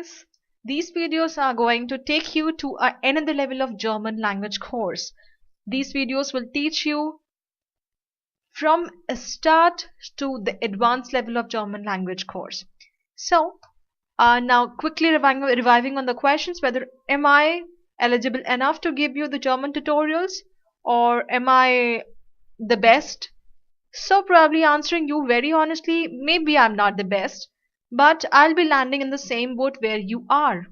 guys. These videos are going to take you to another level of German language course. These videos will teach you from a start to the advanced level of German language course. So, now quickly reviving on the questions, whether am I eligible enough to give you the German tutorials, or am I the best? So probably answering you very honestly, maybe I'm not the best, but I'll be landing in the same boat where you are,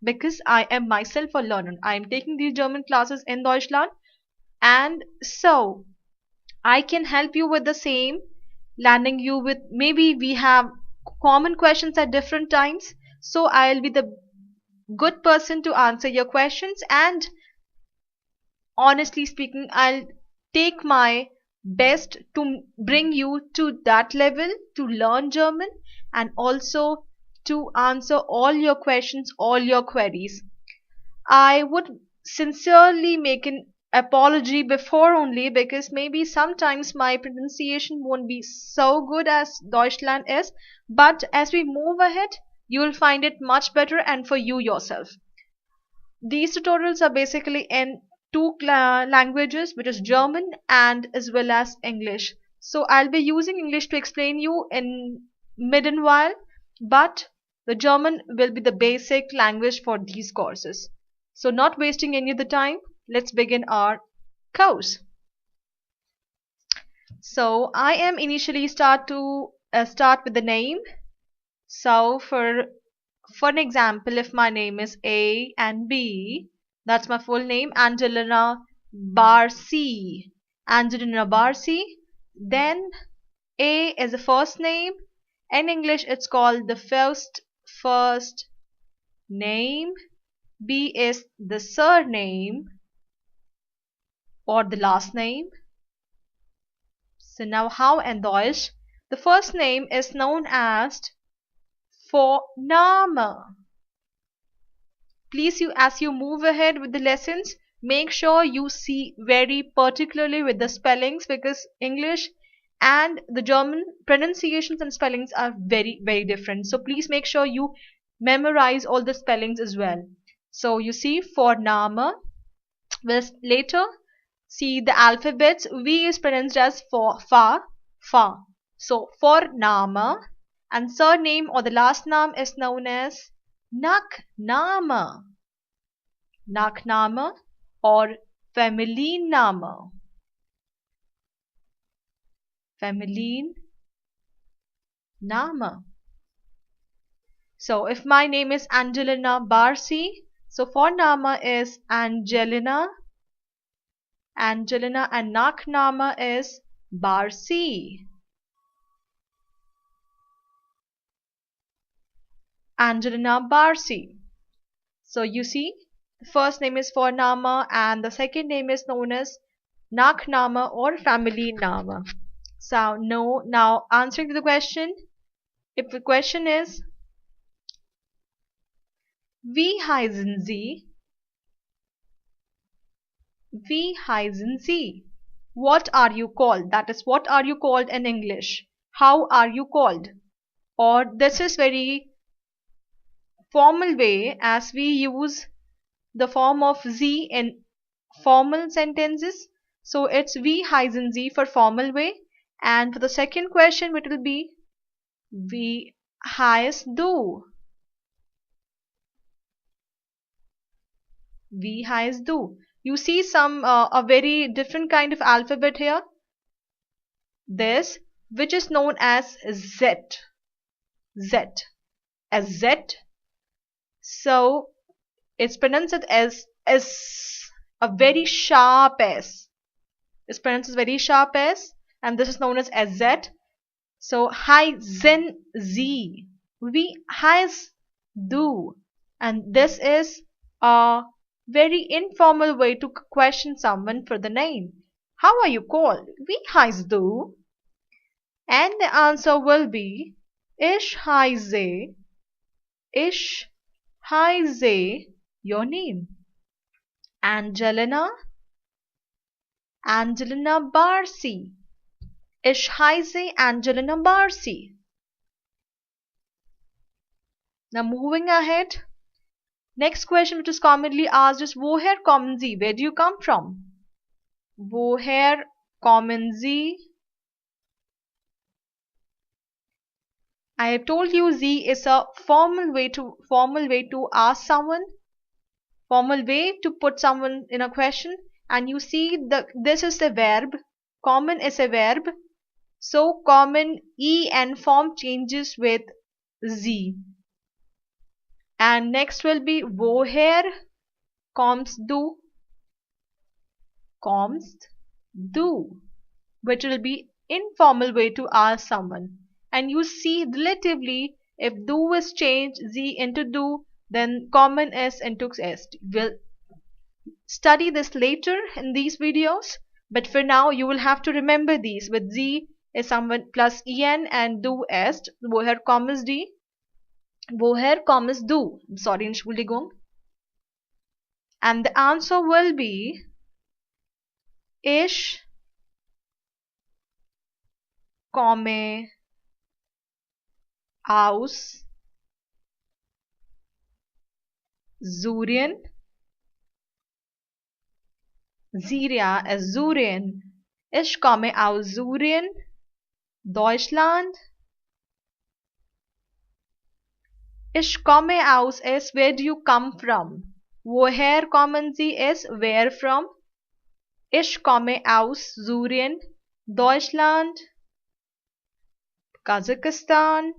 because I am myself a learner. I am taking these German classes in Deutschland, and so I can help you with the same, landing you with, maybe we have common questions at different times, so I'll be the good person to answer your questions, and honestly speaking, I'll take my best to bring you to that level to learn German, and also to answer all your questions, all your queries. I would sincerely make an apology before only, because maybe sometimes my pronunciation won't be so good as Deutschland is, but as we move ahead, you will find it much better, and for you yourself. These tutorials are basically in two languages, which is German and as well as English. So I'll be using English to explain you in mid and while, but the German will be the basic language for these courses. So not wasting any of the time, let's begin our course. So I am initially start with the name. So for an example, if my name is A and B, that's my full name, Angelina Barcy. Angelina Barcy. Then A is the first name. In English, it's called the first name. B is the surname or the last name. So now how in Deutsch? The first name is known as Vorname. Please, as you move ahead with the lessons, make sure you see very particularly with the spellings, because English and the German pronunciations and spellings are very, very different. So please make sure you memorize all the spellings as well. So you see Vorname. We'll later see the alphabets. V is pronounced as fa. So Vorname, and surname or the last name is known as Nachname. Nachname or Familienname. Familienname. So if my name is Angelina Barcy, so Vorname is Angelina. And Nachname is Barcy. Angelina Barcy. So you see, the first name is Vorname and the second name is known as Nachname or Familienname. So now answering to the question, if the question is Wie heißen Sie? Wie heißen Sie? What are you called? That is, what are you called in English? How are you called? Or this is very formal way, as we use the form of Sie in formal sentences. So it's Wie heißen Sie for formal way. And for the second question, it will be Wie heißt du? Wie heißt du? You see a very different kind of alphabet here. This, which is known as Z. As Z. So it's pronounced as a very sharp S. It's pronounced as very sharp S, and this is known as Z. So heißen Sie. Wie heißt du? And this is a very informal way to question someone for the name. How are you called? Wie heißt du? And the answer will be Ich heiße your name. Angelina Barcy. Ich heiße Angelina Barcy. Now moving ahead. Next question which is commonly asked is woher kommen Sie? Where do you come from? Woher kommen Sie? I have told you Sie is a formal way to ask someone, formal way to put someone in a question, and you see this is the verb. Kommen is a verb. So kommen en form changes with Sie. And next will be woher kommst du? Kommst du, which will be informal way to ask someone. And you see relatively if du is changed sie into du, then kommen is into est. We'll study this later in these videos, but for now you will have to remember these. With sie is someone plus en and du est. Woher kommst du? Woher kommst du? Sorry, Entschuldigung. And the answer will be Ich komme aus Syrien. Syria is Syrien. Ich komme aus Syrien, Deutschland. Ich komme aus is where do you come from? Woher kommen Sie is where from? Ich komme aus Syrien, Deutschland, Kazakhstan.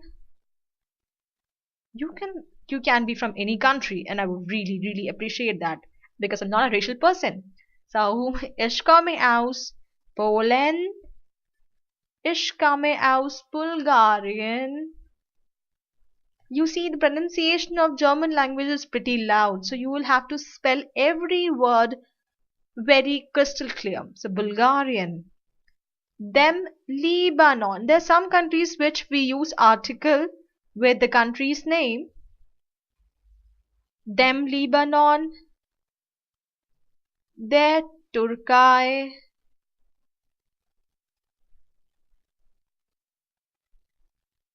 You can be from any country, and I would really appreciate that because I'm not a racial person. So ich komme aus Polen. Ich komme aus Bulgarien. You see, the pronunciation of German language is pretty loud, so you will have to spell every word very crystal clear. So Bulgarian. Them Lebanon. There are some countries which we use article with the country's name. Them Lebanon. Der Türkei.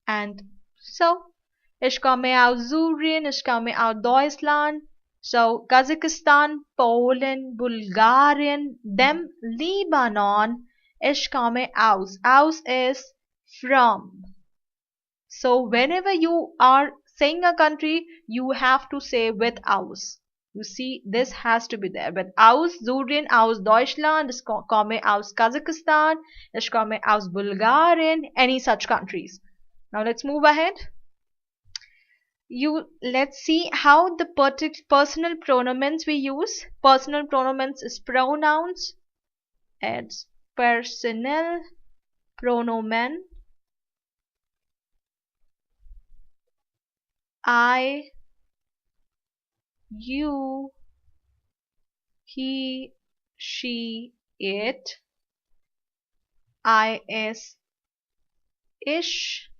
And so ich komme aus Syrien, ich komme aus Deutschland. So Kazakhstan, Poland, Bulgarien, them Lebanon. Ich komme aus. Aus is from. So whenever you are saying a country, you have to say with aus. You see, this has to be there. With aus Syrien, aus Deutschland, ich komme aus Kazakhstan, ich komme aus Bulgarien, any such countries. Now let's move ahead. Let's see how the personal pronouns we use. Personal pronouns is pronouns. It's personal pronomen. I, you, he, she, it. I is ich,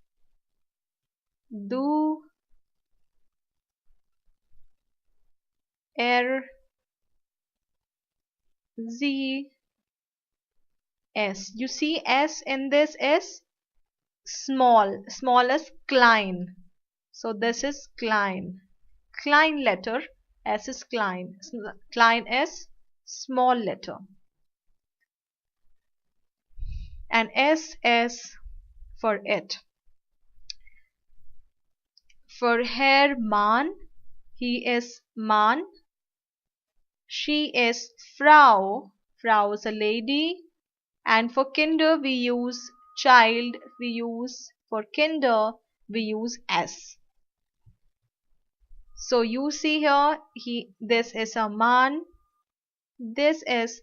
du, sie, s. You see s in this is small. Small is klein. So this is klein. Klein letter. S is klein. Klein is small letter. And S is for it. For Herr Mann, he is Mann. She is Frau. Frau is a lady. And for Kinder we use child. For Kinder we use S. So you see here, this is a man, this is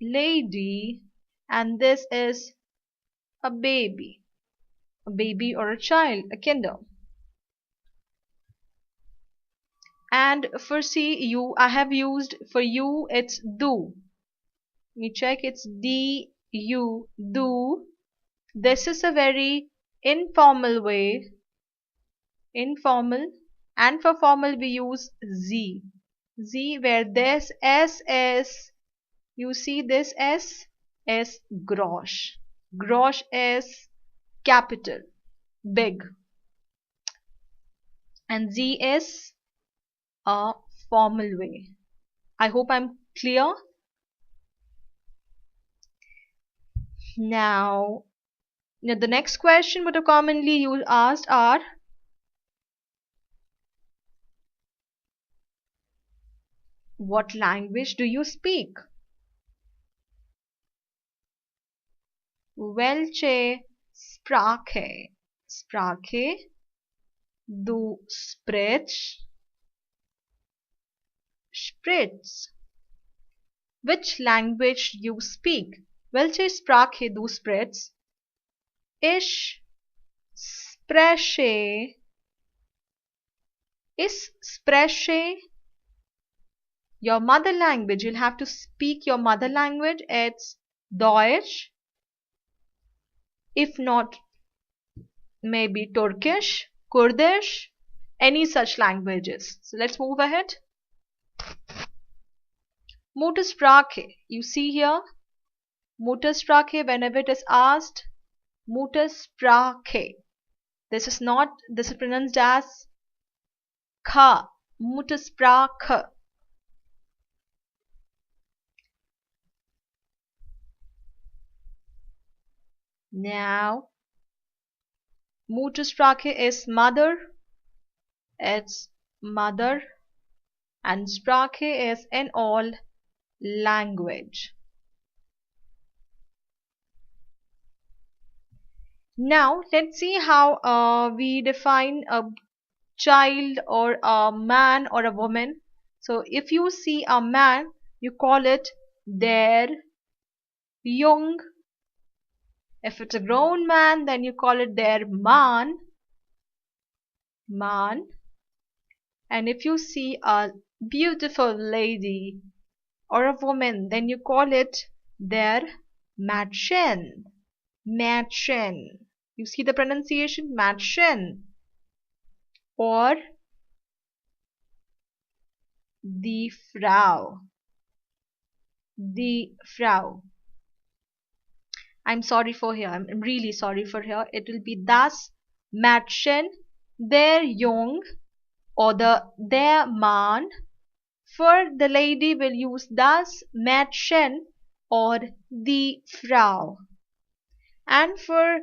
lady, and this is a baby or a child, a Kinder. And for C, I have used for you, it's do. Let me check, it's D-U, do. This is a very informal way. Informal. And for formal we use Z. Z where this S is, you see this S is grosch. Grosch is capital, big. and Sie is a formal way. I hope I'm clear. Now, the next question what are commonly you asked are, what language do you speak? Welche Sprache? Sprache du sprichst? Spritz. Which language you speak? Welche Sprache du sprichst? Ich spreche. Ich spreche your mother language. You'll have to speak your mother language. It's Deutsch. If not, maybe Turkish, Kurdish, any such languages. So let's move ahead. Muttersprache. You see here, Muttersprache, whenever it is asked, Muttersprache. This is pronounced as Ka. Muttersprache. Now, Muttersprache is mother. It's mother. And Sprache is in all language. Now let's see how we define a child or a man or a woman. So if you see a man, you call it der Jung. If it's a grown man, then you call it der Mann. Man. And if you see a beautiful lady or a woman, then you call it der Mädchen. Mädchen. You see the pronunciation? Mädchen. Or die Frau. Die Frau. I'm sorry for here. I'm really sorry for here. It will be das Mädchen, der Jung, or der Mann. For the lady, we'll use das Mädchen or die Frau. And for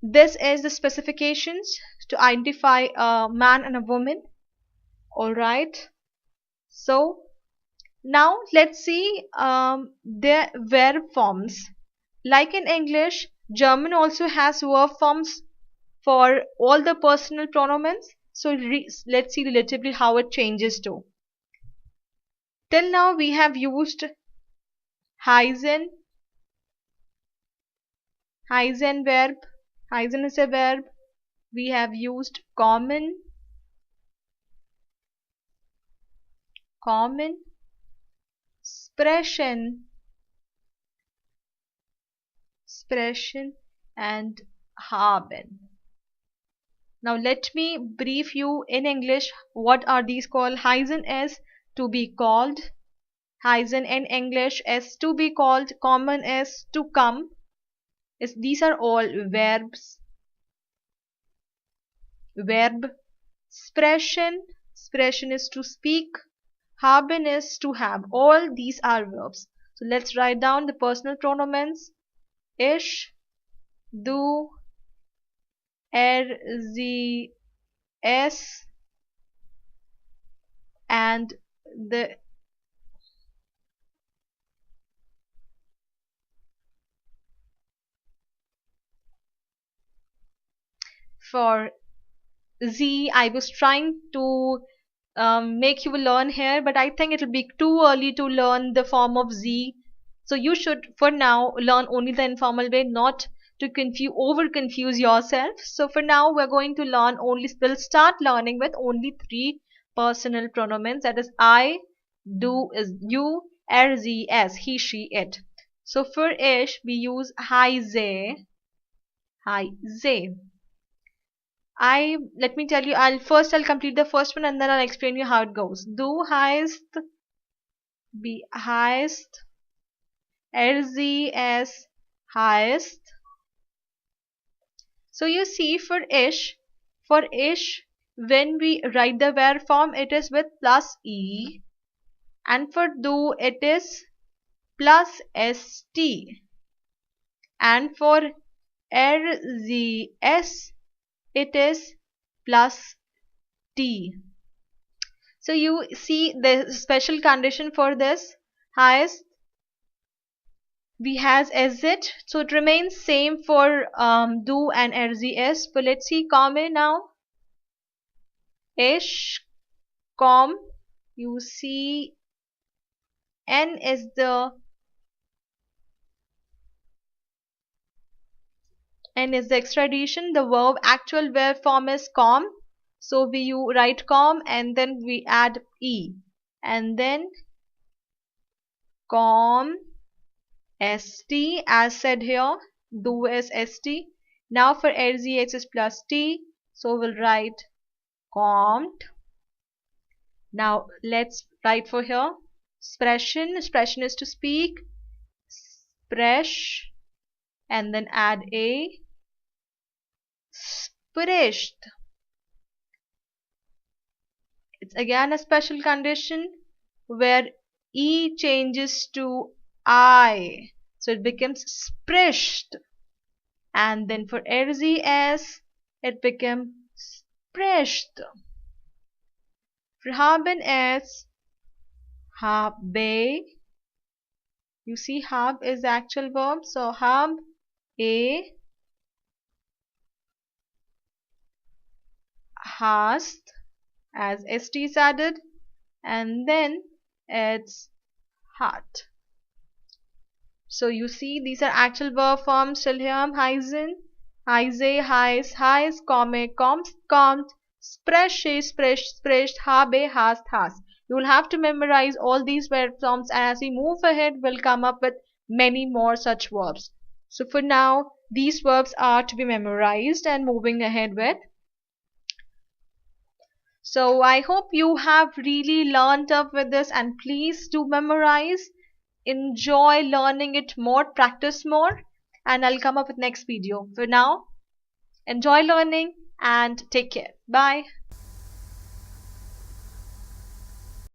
this is the specifications to identify a man and a woman. Alright. So now let's see the verb forms. Like in English, German also has verb forms for all the personal pronouns. So let's see relatively how it changes too. Till now we have used heißen. Heißen verb. Heißen is a verb. We have used kommen. Kommen. Sprechen. Sprechen and haben. Now let me brief you in English what are these called. Heißen is to be called. Heißen in English is to be called. Kommen is to come. These are all verbs. Verb. Sprechen. Sprechen is to speak. Haben is to have. All these are verbs. So let's write down the personal pronouns. Ich, du, sie, es, and the for sie, I was trying to make you learn here, but I think it will be too early to learn the form of sie. So you should for now learn only the informal way, not to over confuse yourself. So for now we're going to learn we'll start learning with only 3 personal pronouns, that is I, du is you, sie, es, he, she, it. So for ich we use heiße. Heiße. Let me tell you, I'll complete the first one and then I'll explain you how it goes. Du heißt, be heißt, sie, es heißt. So you see for ich when we write the where form, it is with plus E, and for do it is plus ST, and for RZS it is plus T. So you see the special condition for this highest we has SZ, so it remains same for do and RZS. But let's see common now. Ish, com, you see N is the extra addition. The verb actual verb form is com, so we write com and then we add E, and then com st as said here. Do is st. Now for RZS is plus T, so we'll write comt. Now let's write for here expression. Expression is to speak. Spresh, and then add a. Spricht. It's again a special condition where E changes to I, so it becomes spricht. And then for RZS it becomes spricht. For haben is habe. You see hab is the actual verb, so hab a, hast as st is added, and then it's hat. So you see these are actual verb forms till here. Heisen, heise, heis, heis, komme, kommt, kommt, spreche, sprecht, spricht, habe, hast, hast. You will have to memorize all these verb forms, and as we move ahead we'll come up with many more such verbs. So for now these verbs are to be memorized and moving ahead with. So I hope you have really learned up with this, and please do memorize. Enjoy learning it more, practice more, and I'll come up with next video. For now, enjoy learning and take care. Bye.